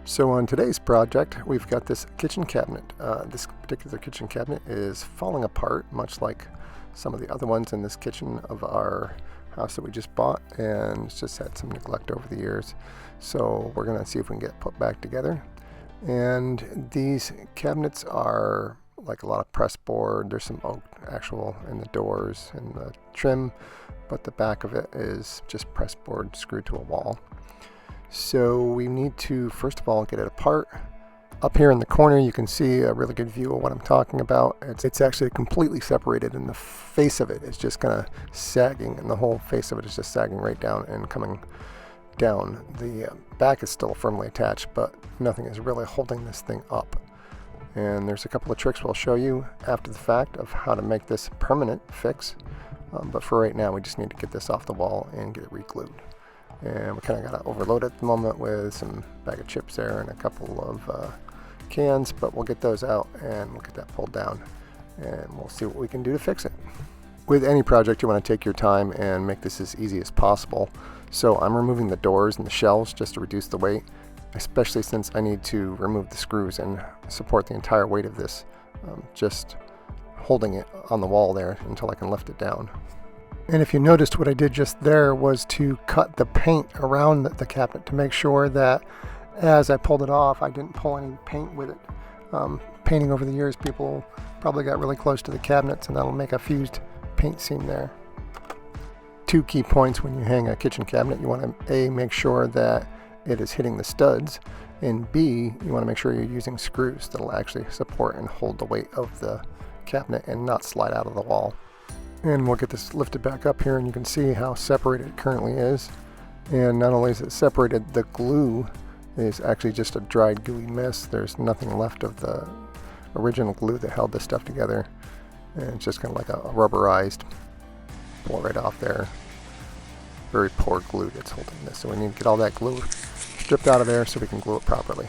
So on today's project, we've got this kitchen cabinet. This particular kitchen cabinet is falling apart, much like some of the other ones in this kitchen of our house that we just bought, and it's just had some neglect over the years. So we're going to see if we can get it put back together. And these cabinets are like a lot of press board. There's some oak actual in the doors and the trim, but the back of it is just press board screwed to a wall. So we need to first of all get it apart. Up here in the corner you can see a really good view of what I'm talking about. It's actually completely separated, and the face of it is just kind of sagging, and the whole face of it is just sagging right down and coming down. The back is still firmly attached, but nothing is really holding this thing up. And there's a couple of tricks we'll show you after the fact of how to make this permanent fix. But for right now we just need to get this off the wall and get it re-glued. And we kind of got to overload it at the moment with some bag of chips there and a couple of cans, but we'll get those out and we'll get that pulled down and we'll see what we can do to fix it. With any project you want to take your time and make this as easy as possible. So I'm removing the doors and the shelves just to reduce the weight, especially since I need to remove the screws and support the entire weight of this, just holding it on the wall there until I can lift it down. And if you noticed, what I did just there was to cut the paint around the cabinet to make sure that as I pulled it off, I didn't pull any paint with it. Painting over the years, people probably got really close to the cabinets, and that'll make a fused paint seam there. Two key points when you hang a kitchen cabinet: you want to A, make sure that it is hitting the studs, and B, you want to make sure you're using screws that'll actually support and hold the weight of the cabinet and not slide out of the wall. And we'll get this lifted back up here, and you can see how separated it currently is. And not only is it separated, the glue is actually just a dried gooey mess. There's nothing left of the original glue that held this stuff together, and it's just kind of like a rubberized pull right off there. Very poor glue that's holding this, so we need to get all that glue stripped out of there so we can glue it properly.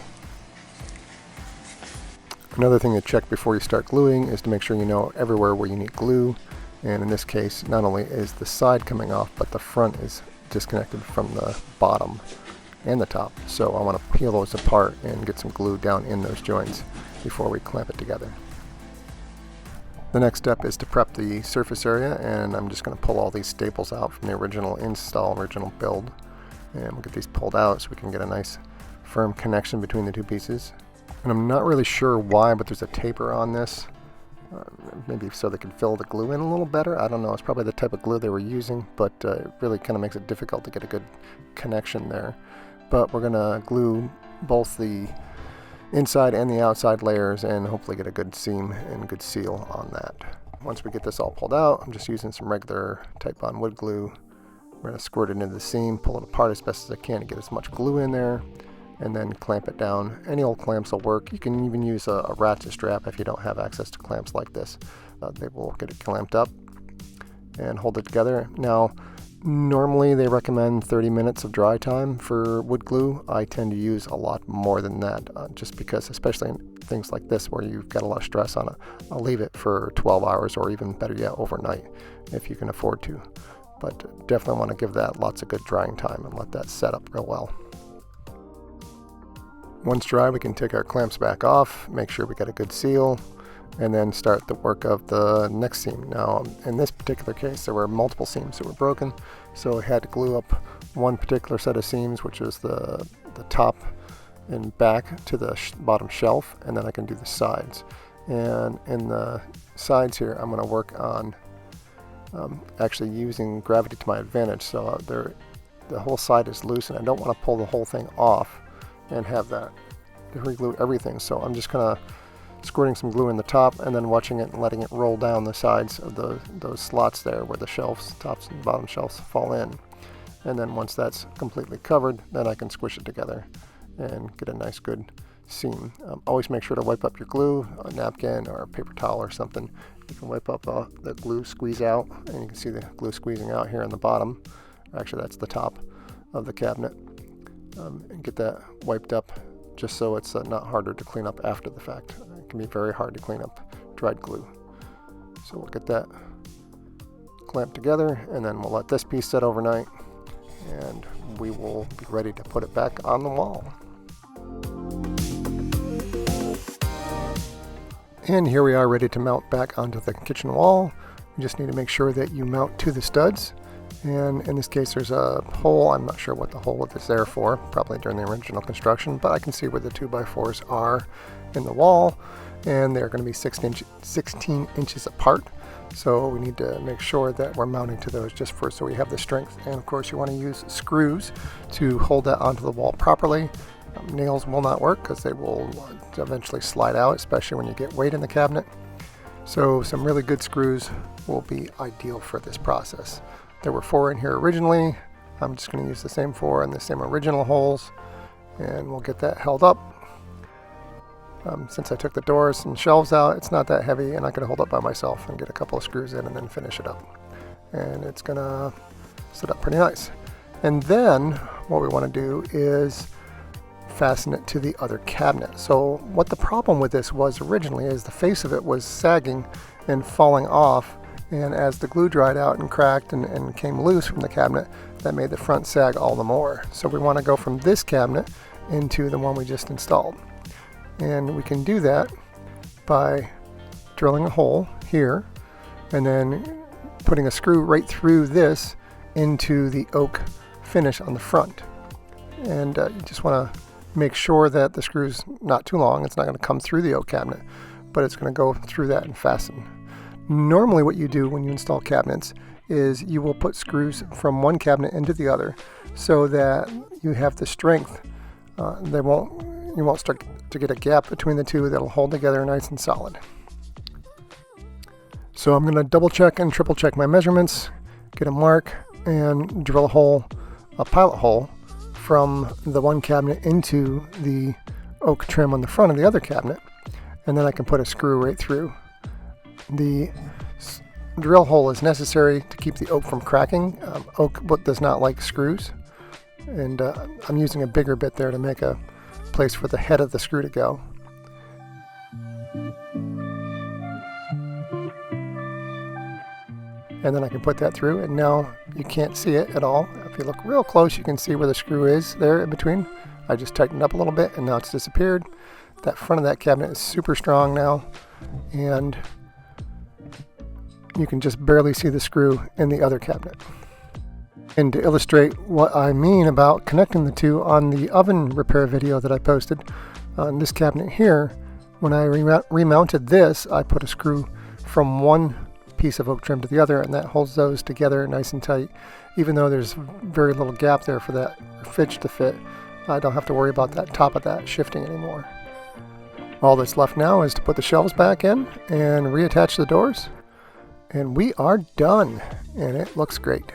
Another thing to check before you start gluing is to make sure you know everywhere where you need glue. And in this case, not only is the side coming off, but the front is disconnected from the bottom and the top. So I want to peel those apart and get some glue down in those joints before we clamp it together. The next step is to prep the surface area, and I'm just going to pull all these staples out from the original install, original build. And we'll get these pulled out so we can get a nice firm connection between the two pieces. And I'm not really sure why, but there's a taper on this. Maybe so they can fill the glue in a little better. I don't know. It's probably the type of glue they were using, but it really kind of makes it difficult to get a good connection there. But we're going to glue both the inside and the outside layers and hopefully get a good seam and good seal on that. Once we get this all pulled out, I'm just using some regular Titebond wood glue. We're going to squirt it into the seam, pull it apart as best as I can to get as much glue in there, and then clamp it down. Any old clamps will work. You can even use a ratchet strap if you don't have access to clamps like this. They will get it clamped up and hold it together. Now, normally they recommend 30 minutes of dry time for wood glue. I tend to use a lot more than that, just because, especially in things like this where you've got a lot of stress on it, I'll leave it for 12 hours or even better yet, overnight if you can afford to. But definitely want to give that lots of good drying time and let that set up real well. Once dry, we can take our clamps back off, make sure we got a good seal, and then start the work of the next seam. Now, in this particular case, there were multiple seams that were broken, so I had to glue up one particular set of seams, which is the top and back to the bottom shelf, and then I can do the sides. And in the sides here, I'm going to work on actually using gravity to my advantage. So the whole side is loose, and I don't want to pull the whole thing off and have that to re-glue everything. So I'm just kind of squirting some glue in the top and then watching it and letting it roll down the sides of those slots there where the shelves, tops and bottom shelves, fall in. And then once that's completely covered, then I can squish it together and get a nice good seam. Always make sure to wipe up your glue, a napkin or a paper towel or something. You can wipe up the glue, squeeze out, and you can see the glue squeezing out here on the bottom. Actually, that's the top of the cabinet. And get that wiped up just so it's not harder to clean up after the fact. It can be very hard to clean up dried glue. So we'll get that clamped together, and then we'll let this piece set overnight, and we will be ready to put it back on the wall. And here we are ready to mount back onto the kitchen wall. You just need to make sure that you mount to the studs. And in this case there's a hole. I'm not sure what the hole is there for, probably during the original construction, but I can see where the 2x4s are in the wall, and they're going to be 16 inches apart. So we need to make sure that we're mounting to those just first so we have the strength. And of course you want to use screws to hold that onto the wall properly. Nails will not work because they will eventually slide out, especially when you get weight in the cabinet. So some really good screws will be ideal for this process. There were 4 in here originally. I'm just going to use the same 4 in the same original holes, and we'll get that held up. Since I took the doors and shelves out, it's not that heavy, and I can hold up by myself and get a couple of screws in and then finish it up. And it's going to sit up pretty nice. And then what we want to do is fasten it to the other cabinet. So what the problem with this was originally is the face of it was sagging and falling off, and as the glue dried out and cracked and came loose from the cabinet, that made the front sag all the more. So we want to go from this cabinet into the one we just installed. And we can do that by drilling a hole here and then putting a screw right through this into the oak finish on the front. And you just want to make sure that the screw's not too long. It's not going to come through the oak cabinet, but it's going to go through that and fasten. Normally what you do when you install cabinets is you will put screws from one cabinet into the other so that you have the strength. You won't start to get a gap between the two that'll hold together nice and solid. So I'm going to double check and triple check my measurements, get a mark, and drill a pilot hole from the one cabinet into the oak trim on the front of the other cabinet, and then I can put a screw right through. The drill hole is necessary to keep the oak from cracking. Oak does not like screws, and I'm using a bigger bit there to make a place for the head of the screw to go. And then I can put that through, and now you can't see it at all. If you look real close, you can see where the screw is there in between. I just tightened up a little bit and now it's disappeared. That front of that cabinet is super strong now, and you can just barely see the screw in the other cabinet. And to illustrate what I mean about connecting the two, on the oven repair video that I posted on this cabinet here, when I remounted this, I put a screw from one piece of oak trim to the other, and that holds those together nice and tight. Even though there's very little gap there for that fidge to fit, I don't have to worry about that top of that shifting anymore. All that's left now is to put the shelves back in and reattach the doors, and we are done, and it looks great.